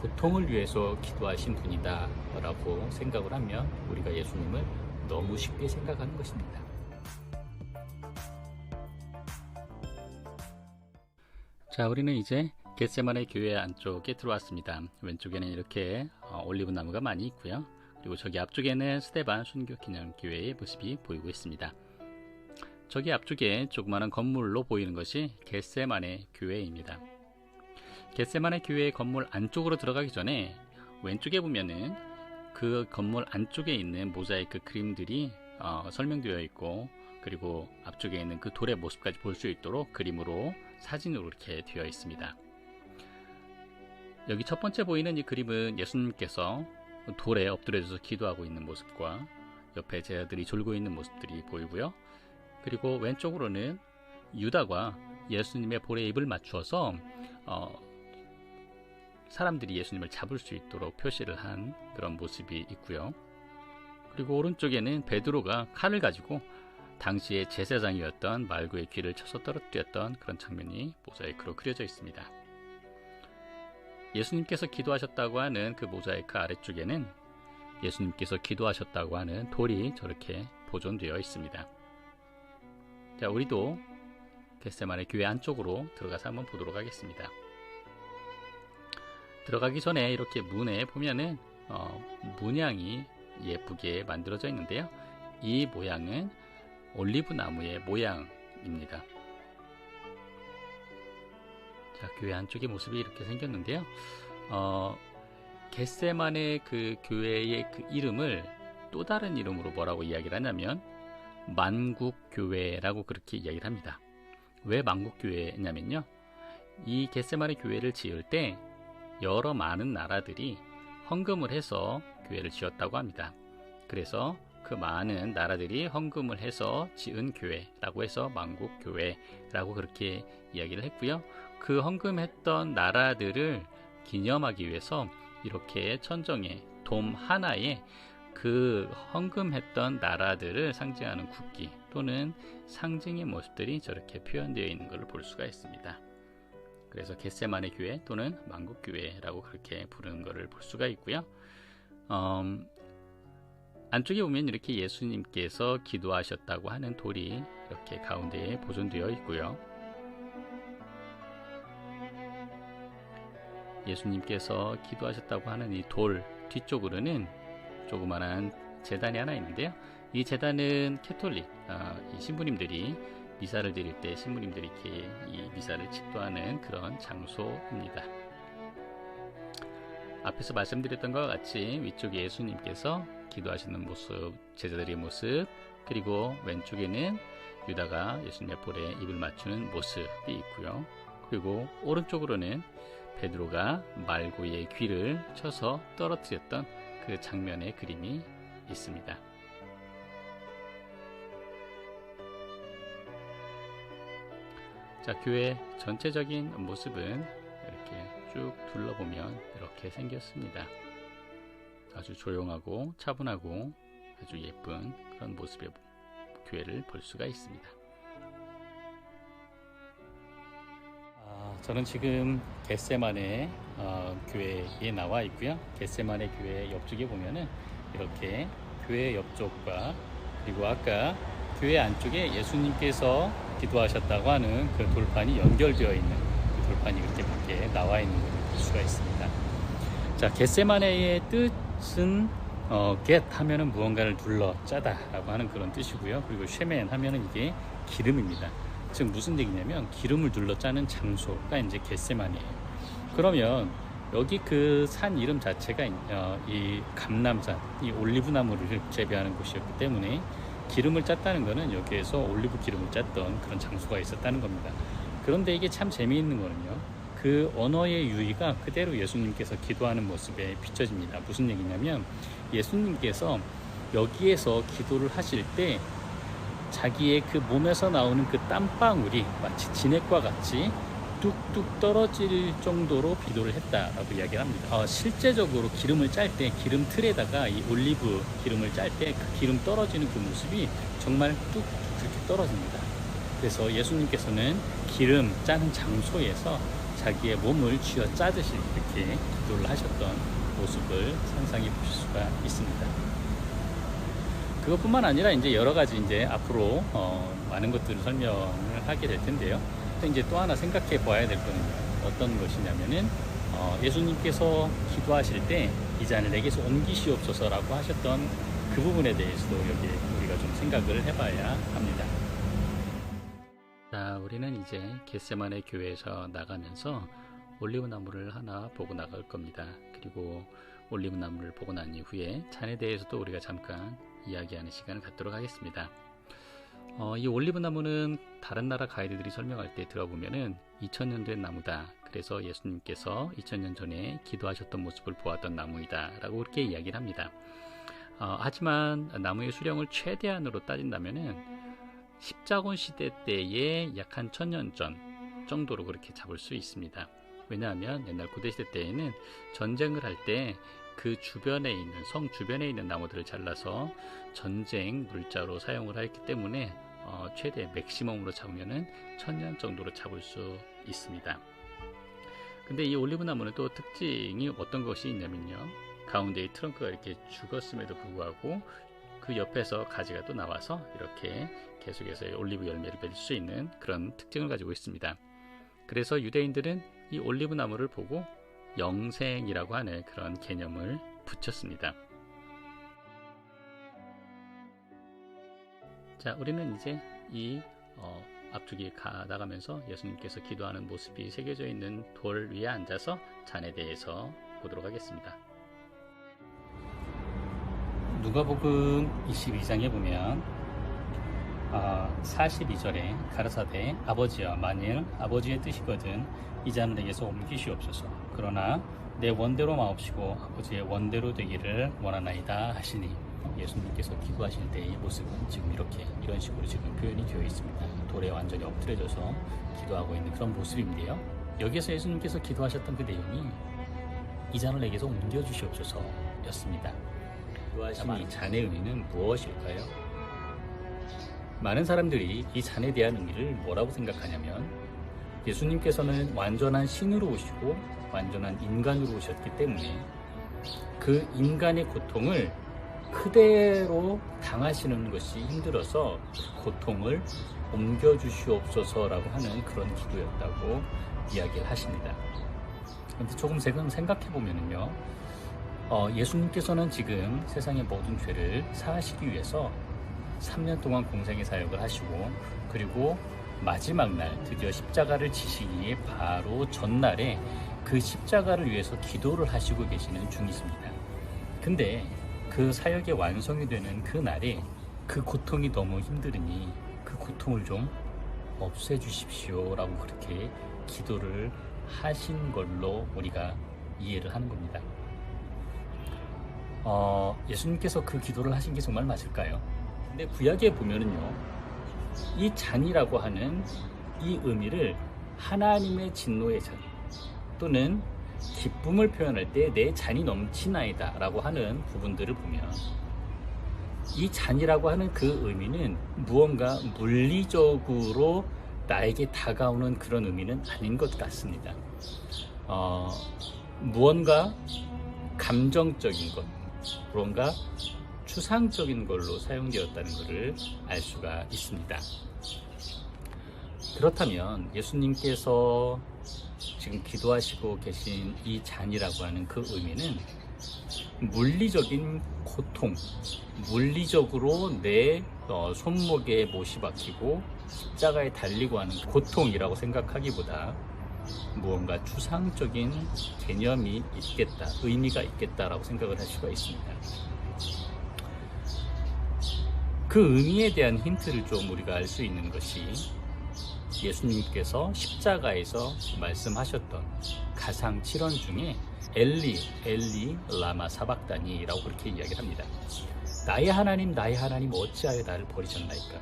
고통을 위해서 기도하신 분이다 라고 생각을 하면 우리가 예수님을 너무 쉽게 생각하는 것입니다. 자, 우리는 이제 겟세마네 교회 안쪽에 들어왔습니다. 왼쪽에는 이렇게 올리브 나무가 많이 있고요. 그리고 저기 앞쪽에는 스데반 순교기념교회의 모습이 보이고 있습니다. 저기 앞쪽에 조그마한 건물로 보이는 것이 겟세마네 교회입니다. 겟세마네 교회 건물 안쪽으로 들어가기 전에 왼쪽에 보면은 그 건물 안쪽에 있는 모자이크 그림들이 설명되어 있고, 그리고 앞쪽에 있는 그 돌의 모습까지 볼 수 있도록 그림으로, 사진으로 이렇게 되어 있습니다. 여기 첫 번째 보이는 이 그림은 예수님께서 돌에 엎드려져서 기도하고 있는 모습과 옆에 제자들이 졸고 있는 모습들이 보이고요. 그리고 왼쪽으로는 유다가 예수님의 볼에 입을 맞추어서 사람들이 예수님을 잡을 수 있도록 표시를 한 그런 모습이 있고요. 그리고 오른쪽에는 베드로가 칼을 가지고 당시에 제사장이었던 말구의 귀를 쳐서 떨어뜨렸던 그런 장면이 모자이크로 그려져 있습니다. 예수님께서 기도하셨다고 하는 그 모자이크 아래쪽에는 예수님께서 기도하셨다고 하는 돌이 저렇게 보존되어 있습니다. 자, 우리도 겟세마네 교회 안쪽으로 들어가서 한번 보도록 하겠습니다. 들어가기 전에 이렇게 문에 보면은 문양이 예쁘게 만들어져 있는데요. 이 모양은 올리브 나무의 모양입니다. 자, 교회 안쪽의 모습이 이렇게 생겼는데요. 겟세마네 그 교회의 그 이름을 또 다른 이름으로 뭐라고 이야기를 하냐면 만국교회라고 그렇게 이야기를 합니다. 왜 만국교회냐면요, 이 겟세마네 교회를 지을 때 여러 많은 나라들이 헌금을 해서 교회를 지었다고 합니다. 그래서 그 많은 나라들이 헌금을 해서 지은 교회라고 해서 만국교회라고 그렇게 이야기를 했고요. 그 헌금했던 나라들을 기념하기 위해서 이렇게 천정에 돔 하나에 그 헌금했던 나라들을 상징하는 국기 또는 상징의 모습들이 저렇게 표현되어 있는 것을 볼 수가 있습니다. 그래서 겟세마네 교회 또는 만국교회라고 그렇게 부르는 것을 볼 수가 있고요. 안쪽에 보면 이렇게 예수님께서 기도하셨다고 하는 돌이 이렇게 가운데에 보존되어 있고요. 예수님께서 기도하셨다고 하는 이 돌 뒤쪽으로는 조그만한 제단이 하나 있는데요. 이 제단은 캐톨릭 이 신부님들이 미사를 드릴 때 신부님들이 이렇게 이 미사를 집도하는 그런 장소입니다. 앞에서 말씀드렸던 것과 같이 위쪽에 예수님께서 기도하시는 모습, 제자들의 모습, 그리고 왼쪽에는 유다가 예수님의 볼에 입을 맞추는 모습이 있고요. 그리고 오른쪽으로는 베드로가 말구의 귀를 쳐서 떨어뜨렸던 그 장면의 그림이 있습니다. 자, 교회 전체적인 모습은 이렇게 쭉 둘러보면 이렇게 생겼습니다. 아주 조용하고 차분하고 아주 예쁜 그런 모습의 교회를 볼 수가 있습니다. 저는 지금 겟세마네 교회에 나와 있고요. 겟세마네 교회 옆쪽에 보면은 이렇게 교회 옆쪽과 그리고 아까 교회 안쪽에 예수님께서 기도하셨다고 하는 그 돌판이 연결되어 있는 그 돌판이 이렇게 밖에 나와 있는 것을 볼 수가 있습니다. 자, 겟세마네의 뜻은 get 하면은 무언가를 둘러 짜다 라고 하는 그런 뜻이고요. 그리고 쉐멘 하면은 이게 기름입니다. 즉 무슨 얘기냐면 기름을 둘러 짜는 장소가 이제 겟세마네예요. 그러면 여기 그 산 이름 자체가 이 감람산, 이 올리브 나무를 재배하는 곳이었기 때문에 기름을 짰다는 것은 여기에서 올리브 기름을 짰던 그런 장소가 있었다는 겁니다. 그런데 이게 참 재미있는 거는요, 그 언어의 유의가 그대로 예수님께서 기도하는 모습에 비춰집니다. 무슨 얘기냐면 예수님께서 여기에서 기도를 하실 때 자기의 그 몸에서 나오는 그 땀방울이 마치 진액과 같이 뚝뚝 떨어질 정도로 기도를 했다라고 이야기를 합니다. 실제적으로 기름을 짤 때 기름 틀에다가 이 올리브 기름을 짤 때 그 기름 떨어지는 그 모습이 정말 뚝뚝 그렇게 떨어집니다. 그래서 예수님께서는 기름 짜는 장소에서 자기의 몸을 쥐어 짜듯이 이렇게 기도를 하셨던 모습을 상상해 보실 수가 있습니다. 그것뿐만 아니라 이제 여러 가지 이제 앞으로 많은 것들을 설명을 하게 될 텐데요. 또 이제 또 하나 생각해 봐야 될 거는 어떤 것이냐면은 예수님께서 기도하실 때 이 잔을 내게서 옮기시옵소서라고 하셨던 그 부분에 대해서도 여기 우리가 좀 생각을 해봐야 합니다. 자, 우리는 이제 겟세마네 교회에서 나가면서 올리브 나무를 하나 보고 나갈 겁니다. 그리고 올리브 나무를 보고 난 이후에 잔에 대해서도 우리가 잠깐 이야기하는 시간을 갖도록 하겠습니다. 이 올리브 나무는 다른 나라 가이드들이 설명할 때 들어보면은 2000년 된 나무다. 그래서 예수님께서 2000년 전에 기도하셨던 모습을 보았던 나무이다 라고 그렇게 이야기를 합니다. 하지만 나무의 수령을 최대한으로 따진다면은 십자군 시대 때에 약 한 1000년 전 정도로 그렇게 잡을 수 있습니다. 왜냐하면 옛날 고대시대 때에는 전쟁을 할 때 그 주변에 있는 성 주변에 있는 나무들을 잘라서 전쟁 물자로 사용을 했기 때문에 최대 맥시멈으로 잡으면은 1000년 정도로 잡을 수 있습니다. 근데 이 올리브 나무는 또 특징이 어떤 것이 있냐면요, 가운데 이 트렁크가 이렇게 죽었음에도 불구하고 그 옆에서 가지가 또 나와서 이렇게 계속해서 올리브 열매를 맺을 수 있는 그런 특징을 가지고 있습니다. 그래서 유대인들은 이 올리브 나무를 보고 영생이라고 하는 그런 개념을 붙였습니다. 자, 우리는 이제 이 앞쪽에 나가면서 예수님께서 기도하는 모습이 새겨져 있는 돌 위에 앉아서 잔에 대해서 보도록 하겠습니다. 누가복음 22장에 보면 42절에 가라사대 아버지여, 만일 아버지의 뜻이거든 이 잔을 내게서 옮기시옵소서. 그러나 내 원대로 마옵시고 아버지의 원대로 되기를 원하나이다 하시니, 예수님께서 기도하실 때의 모습은 지금 이런 식으로 지금 표현이 되어 있습니다. 돌에 완전히 엎드려져서 기도하고 있는 그런 모습인데요. 여기에서 예수님께서 기도하셨던 그 내용이 이 잔을 내게서 옮겨주시옵소서 였습니다. 기도하신 이 잔의 의미는 무엇일까요? 많은 사람들이 이 잔에 대한 의미를 뭐라고 생각하냐면, 예수님께서는 완전한 신으로 오시고 완전한 인간으로 오셨기 때문에 그 인간의 고통을 그대로 당하시는 것이 힘들어서 고통을 옮겨주시옵소서라고 하는 그런 기도였다고 이야기를 하십니다. 그런데 조금 생각해보면요, 예수님께서는 지금 세상의 모든 죄를 사하시기 위해서 3년 동안 공생의 사역을 하시고, 그리고 마지막 날 드디어 십자가를 지시기에 바로 전날에 그 십자가를 위해서 기도를 하시고 계시는 중이십니다. 근데 그 사역의 완성이 되는 그 날에 그 고통이 너무 힘들으니 그 고통을 좀 없애주십시오 라고 그렇게 기도를 하신 걸로 우리가 이해를 하는 겁니다. 예수님께서 그 기도를 하신 게 정말 맞을까요? 근데 구약에 보면은요, 이 잔이라고 하는 이 의미를 하나님의 진노의 잔 또는 기쁨을 표현할 때 내 잔이 넘치나이다 라고 하는 부분들을 보면, 이 잔이라고 하는 그 의미는 무언가 물리적으로 나에게 다가오는 그런 의미는 아닌 것 같습니다. 무언가 감정적인 것, 무언가 추상적인 걸로 사용되었다는 것을 알 수가 있습니다. 그렇다면 예수님께서 지금 기도하시고 계신 이 잔이라고 하는 그 의미는 물리적인 고통, 물리적으로 내 손목에 못이 박히고 십자가에 달리고 하는 고통이라고 생각하기보다 무언가 추상적인 개념이 있겠다, 의미가 있겠다라고 생각을 할 수가 있습니다. 그 의미에 대한 힌트를 좀 우리가 알 수 있는 것이 예수님께서 십자가에서 말씀하셨던 가상 7원 중에 엘리 엘리 라마 사박다니라고 그렇게 이야기를 합니다. 나의 하나님 어찌하여 나를 버리셨나이까?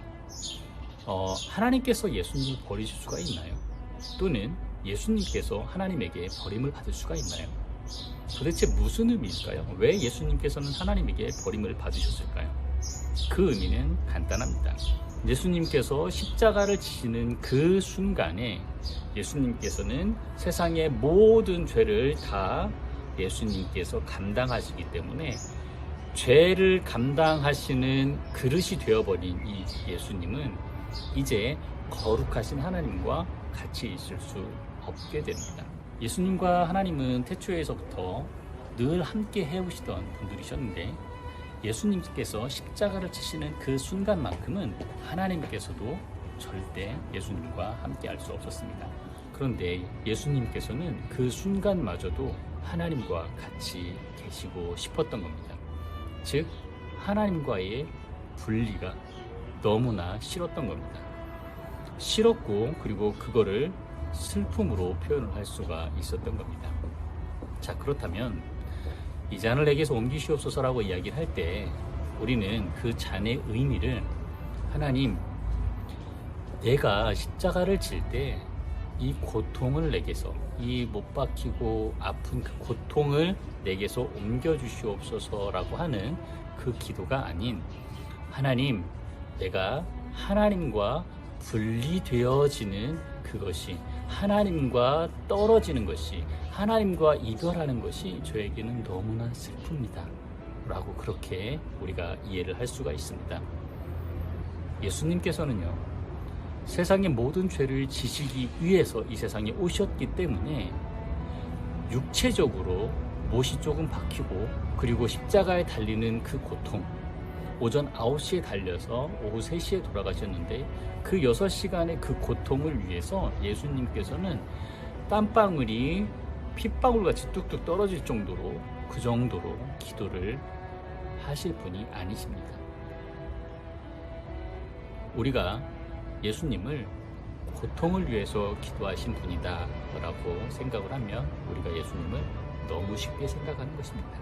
하나님께서 예수님을 버리실 수가 있나요? 또는 예수님께서 하나님에게 버림을 받을 수가 있나요? 도대체 무슨 의미일까요? 왜 예수님께서는 하나님에게 버림을 받으셨을까요? 그 의미는 간단합니다. 예수님께서 십자가를 지시는 그 순간에 예수님께서는 세상의 모든 죄를 다 예수님께서 감당하시기 때문에 죄를 감당하시는 그릇이 되어버린 이 예수님은 이제 거룩하신 하나님과 같이 있을 수 없게 됩니다. 예수님과 하나님은 태초에서부터 늘 함께 해오시던 분들이셨는데 예수님께서 십자가를 치시는 그 순간만큼은 하나님께서도 절대 예수님과 함께 할 수 없었습니다. 그런데 예수님께서는 그 순간마저도 하나님과 같이 계시고 싶었던 겁니다. 즉 하나님과의 분리가 너무나 싫었던 겁니다. 싫었고 그리고 그거를 슬픔으로 표현을 할 수가 있었던 겁니다. 자, 그렇다면 이 잔을 내게서 옮기시옵소서라고 이야기를 할 때 우리는 그 잔의 의미를 하나님, 내가 십자가를 질 때 이 고통을 내게서, 이 못 박히고 아픈 그 고통을 내게서 옮겨주시옵소서라고 하는 그 기도가 아닌, 하나님, 내가 하나님과 분리되어지는 그것이, 하나님과 떨어지는 것이, 하나님과 이별하는 것이 저에게는 너무나 슬픕니다 라고 그렇게 우리가 이해를 할 수가 있습니다. 예수님께서는요, 세상의 모든 죄를 지시기 위해서 이 세상에 오셨기 때문에 육체적으로 못이 조금 박히고 그리고 십자가에 달리는 그 고통, 오전 9시에 달려서 오후 3시에 돌아가셨는데 그 6시간의 그 고통을 위해서 예수님께서는 땀방울이 핏방울같이 뚝뚝 떨어질 정도로, 그 정도로 기도를 하실 분이 아니십니다. 우리가 예수님을 고통을 위해서 기도하신 분이다 라고 생각을 하면 우리가 예수님을 너무 쉽게 생각하는 것입니다.